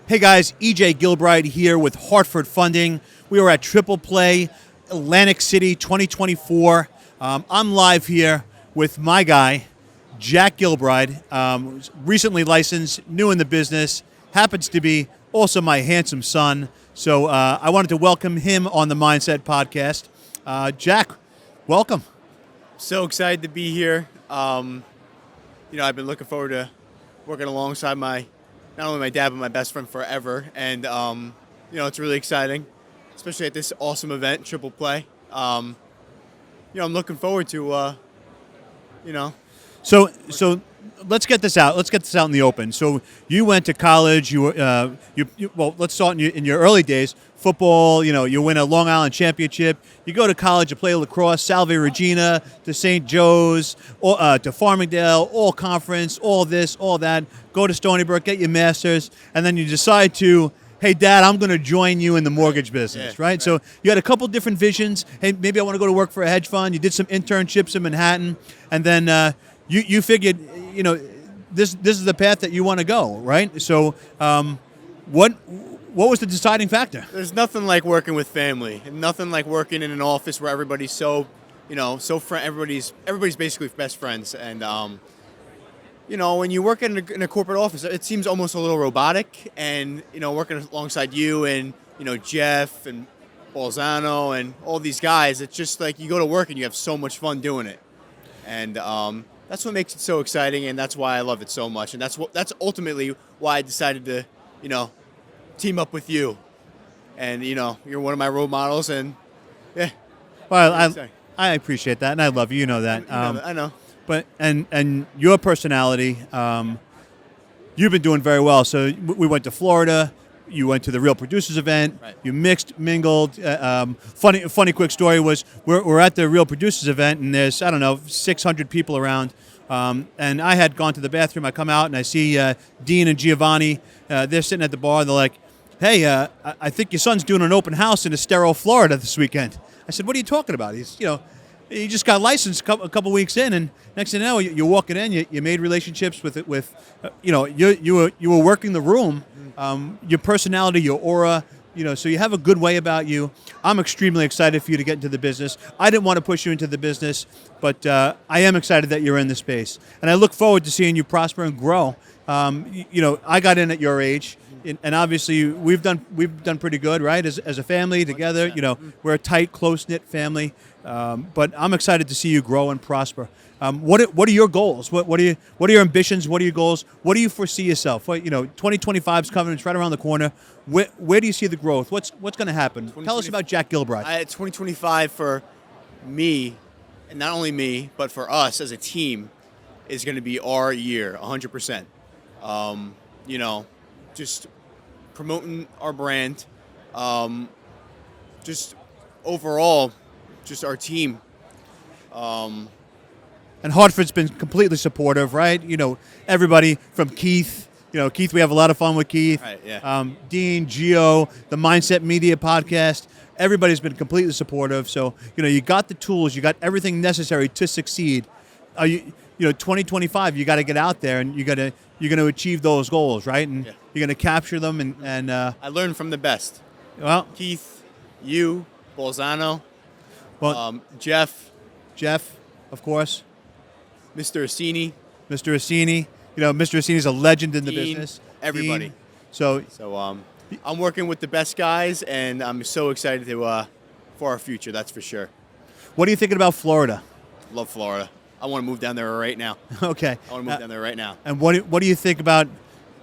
Hey guys, EJ Gilbride here with Hartford Funding. We are at Triple Play, Atlantic City 2024. I'm live here with my guy, Jack Gilbride, who's recently licensed, new in the business, happens to be also my handsome son. So I wanted to welcome him on the Mindset Podcast. Jack, welcome. So excited to be here. I've been looking forward to working alongside not only my dad, but my best friend forever. And, it's really exciting, especially at this awesome event, Triple Play. I'm looking forward to, So let's get this out. Let's get this out in the open. So you went to college. Let's start in your early days. Football. You win a Long Island championship. You go to college. You play lacrosse. Salve Regina to St. Joe's, to Farmingdale. All conference. All this. All that. Go to Stony Brook. Get your master's, and then you decide to. Hey, Dad, I'm going to join you in the mortgage business, right? So you had a couple different visions. Hey, maybe I want to go to work for a hedge fund. You did some internships in Manhattan, and then you figured, this is the path that you want to go, right? So what was the deciding factor? There's nothing like working with family, and nothing like working in an office where everybody's everybody's basically best friends, and when you work in a corporate office, it seems almost a little robotic. And, working alongside you and, Jeff and Bolzano and all these guys, it's just like you go to work and you have so much fun doing it. And that's what makes it so exciting, and that's why I love it so much. And that's ultimately why I decided to, team up with you. And, you're one of my role models, and yeah. Well, I appreciate that, and I love you. You know that. I know. But and your personality, you've been doing very well. So we went to Florida. You went to the Real Producers event. Right. You mixed, mingled. Funny quick story was we're at the Real Producers event, and there's 600 people around. And I had gone to the bathroom. I come out and I see Dean and Giovanni. They're sitting at the bar. They're like, "Hey, I think your son's doing an open house in Estero, Florida this weekend." I said, "What are you talking about?" He just got licensed a couple weeks in, and next thing you know, you're walking in. You made relationships with you were working the room. Your personality, your aura, so you have a good way about you. I'm extremely excited for you to get into the business. I didn't want to push you into the business, but I am excited that you're in the space, and I look forward to seeing you prosper and grow. I got in at your age. And obviously, we've done pretty good, right? As a family together, we're a tight, close-knit family. But I'm excited to see you grow and prosper. What are your goals? What are your ambitions? What are your goals? What do you foresee yourself? 2025 is coming. It's right around the corner. Where do you see the growth? What's going to happen? Tell us about Jack Gilbride. 2025 for me, and not only me, but for us as a team, is going to be our year, 100%. Just promoting our brand, just overall, just our team. And Hartford's been completely supportive, right? Everybody from Keith. Keith, we have a lot of fun with Keith. Right, yeah. Dean, Gio, the Mindset Media podcast. Everybody's been completely supportive. So, you got the tools, you got everything necessary to succeed. 2025, you got to get out there and you're going to achieve those goals, right? And you're going to capture them. And I learned from the best. Well, Keith, you, Bolzano, Jeff, of course, Mr. Assini. Mr. Assini's a legend in the Dean, business. Everybody. Dean. So I'm working with the best guys, and I'm so excited for our future. That's for sure. What are you thinking about Florida? Love Florida. I want to move down there right now. Okay. I want to move down there right now. And what do you think about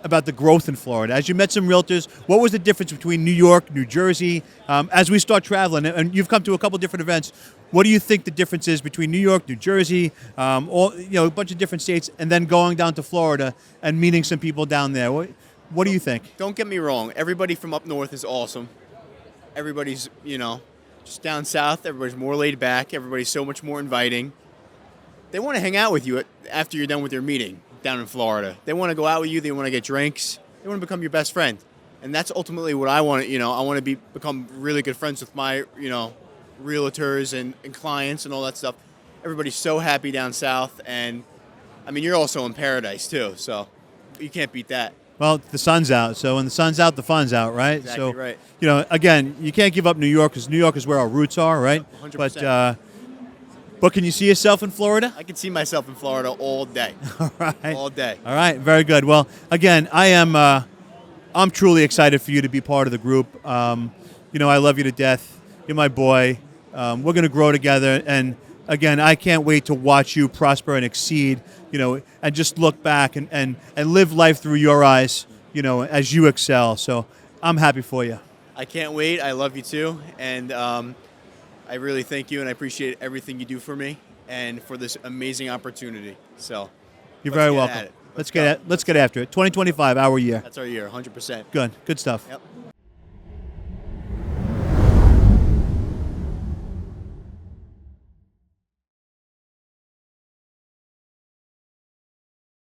the growth in Florida? As you met some realtors, what was the difference between New York, New Jersey, as we start traveling? And you've come to a couple different events. What do you think the difference is between New York, New Jersey, a bunch of different states, and then going down to Florida and meeting some people down there? What do you think? Don't get me wrong. Everybody from up north is awesome. Everybody's, just down south, everybody's more laid back. Everybody's so much more inviting. They want to hang out with you after you're done with your meeting down in Florida. They want to go out with you. They want to get drinks. They want to become your best friend. And that's ultimately what I want. I want to become really good friends with my, realtors and clients and all that stuff. Everybody's so happy down south. And, you're also in paradise, too. So you can't beat that. Well, the sun's out. So when the sun's out, the fun's out, right? Exactly So, right. again, you can't give up New York because New York is where our roots are, right? 100%. But can you see yourself in Florida? I can see myself in Florida all day. All right. All day. All right. Very good. Well, again, I'm truly excited for you to be part of the group. I love you to death. You're my boy. We're going to grow together. And again, I can't wait to watch you prosper and exceed, and just look back and live life through your eyes, as you excel. So I'm happy for you. I can't wait. I love you too. And I really thank you, and I appreciate everything you do for me and for this amazing opportunity. So You're let's very get welcome. at it. Let's get after it. 2025, our year. That's our year, 100%. Good stuff. Yep.